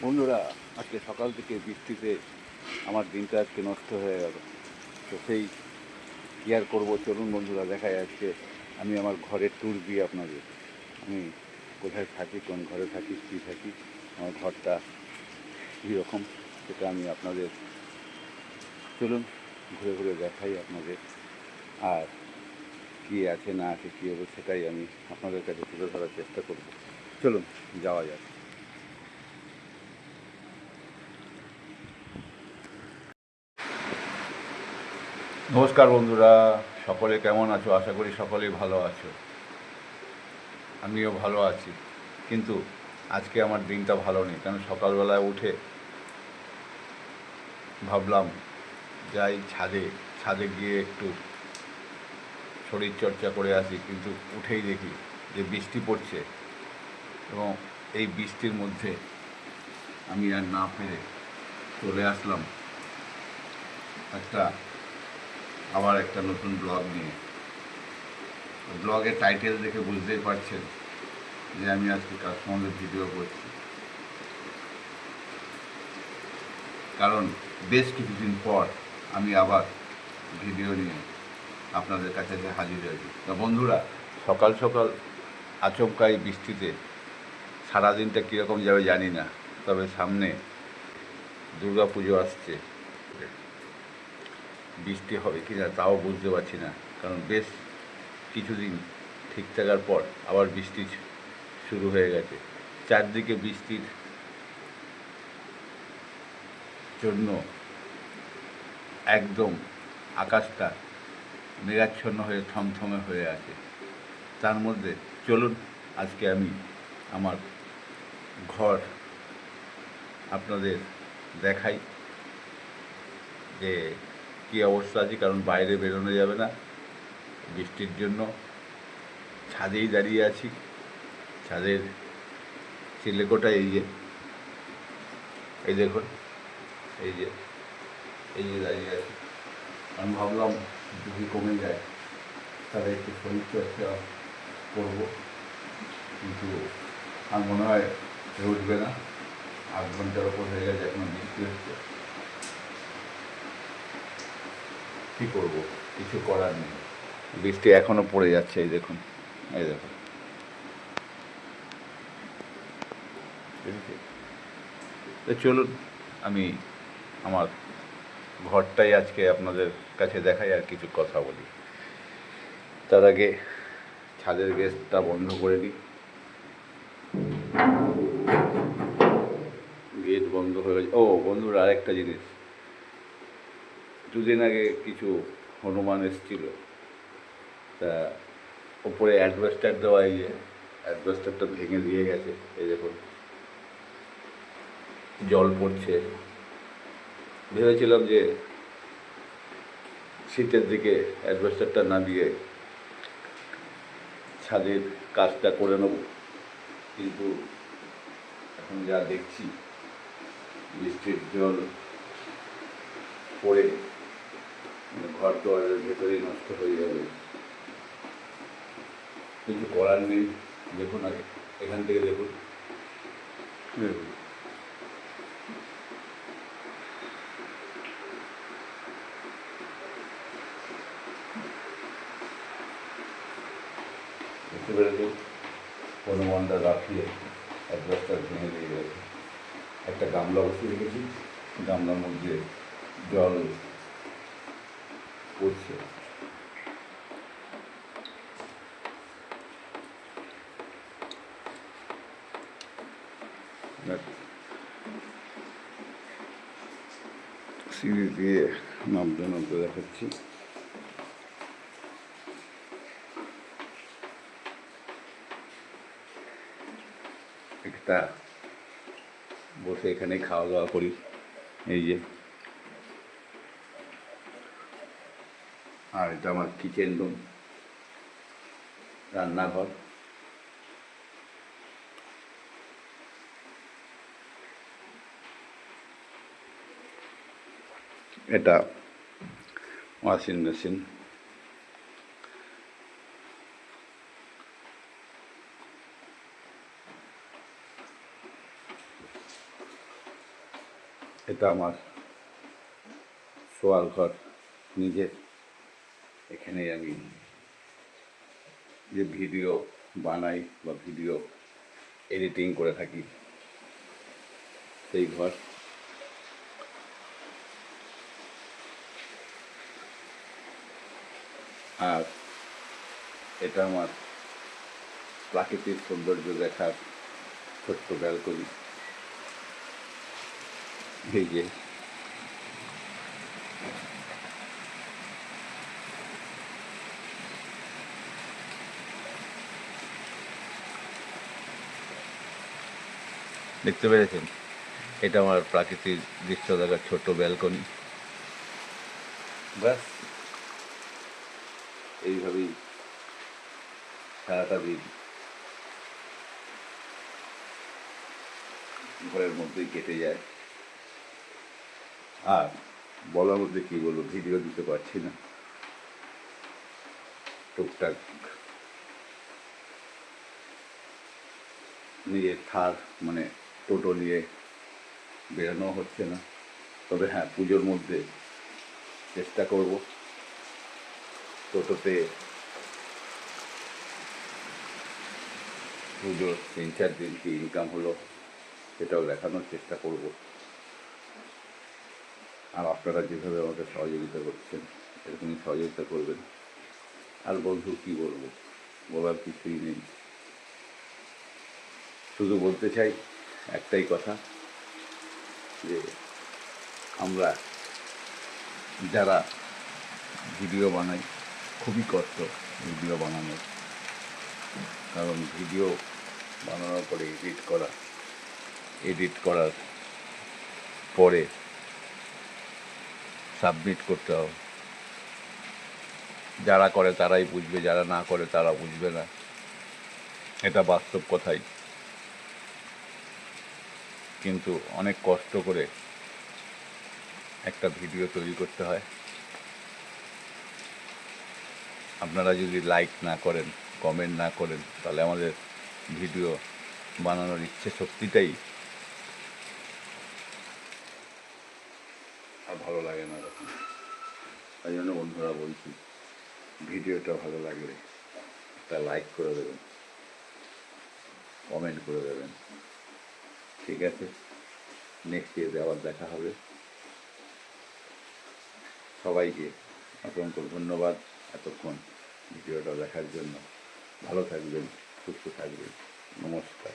বন্ধুরা, আজকে সকাল থেকে বৃষ্টিতে আমার দিনটা আজকে নষ্ট হয়ে গেল। তো সেই কী আর করবো, চলুন বন্ধুরা দেখাই আজকে আমি আমার ঘরের ট্যুর দিই আপনাদের। আমি কোথায় থাকি, কোন ঘরে থাকি, কী থাকি, আমার ঘরটা কীরকম সেটা আমি আপনাদের চলুন ঘুরে ঘুরে দেখাই আপনাদের। আর কী আছে না আছে কী হবে সেটাই আমি আপনাদের কাছে তুলে ধরার চেষ্টা করব। চলুন যাওয়া যাক। নমস্কার বন্ধুরা, সকলে কেমন আছো? আশা করি সকলেই ভালো আছো। আমিও ভালো আছি, কিন্তু আজকে আমার দিনটা ভালো নেই। কারণ সকালবেলায় উঠে ভাবলাম যাই ছাদে ছাদে গিয়ে একটু শরীরচর্চা করে আসি, কিন্তু উঠেই দেখি যে বৃষ্টি পড়ছে এবং এই বৃষ্টির মধ্যে আমি আর না পেরে চলে আসলাম আবার একটা নতুন ব্লগ নিয়ে। ব্লগের টাইটেল দেখে বুঝতেই পারছেন যে আমি আজকে কার সঙ্গে ভিডিও করছি। কারণ বেশ কিছুদিন পর আমি আবার ভিডিও নিয়ে আপনাদের কাছে এসে হাজির হয়েছি। তা বন্ধুরা, সকাল সকাল আচমকাই বৃষ্টিতে সারাদিনটা কীরকম যাবে জানি না, তবে সামনে দুর্গা পুজো আসছে। বৃষ্টি হবে কি না তাও বুঝতে পারছি না, কারণ বেশ কিছুদিন ঠিক থাকার পর আবার বৃষ্টি শুরু হয়ে গেছে। চারদিকে বৃষ্টির জন্য একদম আকাশটা মেঘাচ্ছন্ন হয়ে থমথমে হয়ে আছে। তার মধ্যে চলুন আজকে আমি আমার ঘর আপনাদের দেখাই যে কী অবস্থা আছে। কারণ বাইরে বেরোনো যাবে না বৃষ্টির জন্য। ছাদেই দাঁড়িয়ে আছি। ছাদের চিলেকোটা এই দেখুন, এই যে দাঁড়িয়ে আছি। আমি ভাবলাম যদি কমে যায় তাহলে একটু শরীরচর্চা করবো, কিন্তু আমার মনে হয় হয়ে উঠবে না। 8 ঘন্টার ওপর হয়ে গেছে, এখনো বৃষ্টি হচ্ছে। কী করবো, কিছু করার নেই। বৃষ্টি এখনও পড়ে যাচ্ছে, এই দেখুন, এই দেখুন। তো চলুন আমি আমার ঘরটাই আজকে আপনাদের কাছে দেখাই আর কিছু কথা বলি। তার আগে ছাদের গ্যাসটা বন্ধ করে দিই। গেট বন্ধ হয়ে গেছে। ও বন্ধুরা, আরেকটা জিনিস, দুদিন আগে কিছু হনুমান এসেছিল, তা ওপরে অ্যাডভেস্টার দেওয়া, এই যে অ্যাডভেস্টারটা ভেঙে দিয়ে গেছে। এই দেখুন জল পড়ছে। ভেবেছিলাম যে শীতের দিকে অ্যাডভেস্টারটা না দিয়ে ছাদের কাজটা করে নেব, কিন্তু এখন যা দেখছি বৃষ্টির জল পড়ে ঘর দোয়ারের ভেতরেই নষ্ট হয়ে যাবে। কিছু করার নেই। দেখুন আগে এখান থেকে দেখুন, বুঝতে পেরেছি। হনুমানটা রাখিয়ে অ্যাডভেস্টার ভেঙে দিয়ে গেছে। একটা গামলা বসিয়ে রেখেছি, গামলার মধ্যে জল পড়ছে। সিঁড়ি দিয়ে নামতে দেখাচ্ছি। একটা বসে এখানেই খাওয়া দাওয়া করি। এই যে, আর এটা আমার কিচেন রুম, রান্নাঘর। এটা ওয়াশিং মেশিন। এটা আমার শোয়ার ঘর নিজের। এখানেই আমি যে ভিডিও বানাই বা ভিডিও এডিটিং করে থাকি সেই ঘর। আর এটা আমার প্রাকৃতিক সৌন্দর্য দেখার ছোট্ট ব্যালকনি। এই যে দেখতে পেরেছেন, এটা আমার প্রাকৃতিক দৃশ্য দেখার ছোট্ট ব্যালকনি। ব্যাস এইভাবেই সারাটা দিন ঘরের মধ্যেই কেটে যায়। আর বলার মধ্যে কী বলবো, ভিডিও দিতে পারছি না। টুকটাক নিজের থার মানে টোটো নিয়ে বেরোনো হচ্ছে না। তবে হ্যাঁ, পুজোর মধ্যে চেষ্টা করব টোটোতে পুজোর 3-4 দিন কি ইনকাম হলো সেটাও দেখানোর চেষ্টা করব। আর আপনারা যেভাবে আমাকে সহযোগিতা করছেন এরকমই সহযোগিতা করবেন। আর বন্ধু কী বলবো, বলার কিছুই নেই। শুধু বলতে চাই একটাই কথা, যে আমরা যারা ভিডিও বানাই খুবই কষ্ট ভিডিও বানানোর। কারণ ভিডিও বানানোর পরে এডিট করার পরে সাবমিট করতে হবে। যারা করে তারাই বুঝবে, যারা না করে তারা বুঝবে না। এটা বাস্তব কথাই। কিন্তু অনেক কষ্ট করে একটা ভিডিও তৈরি করতে হয়। আপনারা যদি লাইক না করেন, কমেন্ট না করেন, তাহলে আমাদের ভিডিও বানানোর ইচ্ছে শক্তিটাই আর ভালো লাগে না তখন। তাই জন্য বন্ধুরা বলছি, ভিডিওটা ভালো লাগলে একটা লাইক করে দেবেন, কমেন্ট করে দেবেন। ঠিক আছে, নেক্সট ডেতে আবার দেখা হবে। সবাইকে অসংখ্য ধন্যবাদ এতক্ষণ ভিডিওটা দেখার জন্য। ভালো থাকবেন, সুস্থ থাকবেন। নমস্কার।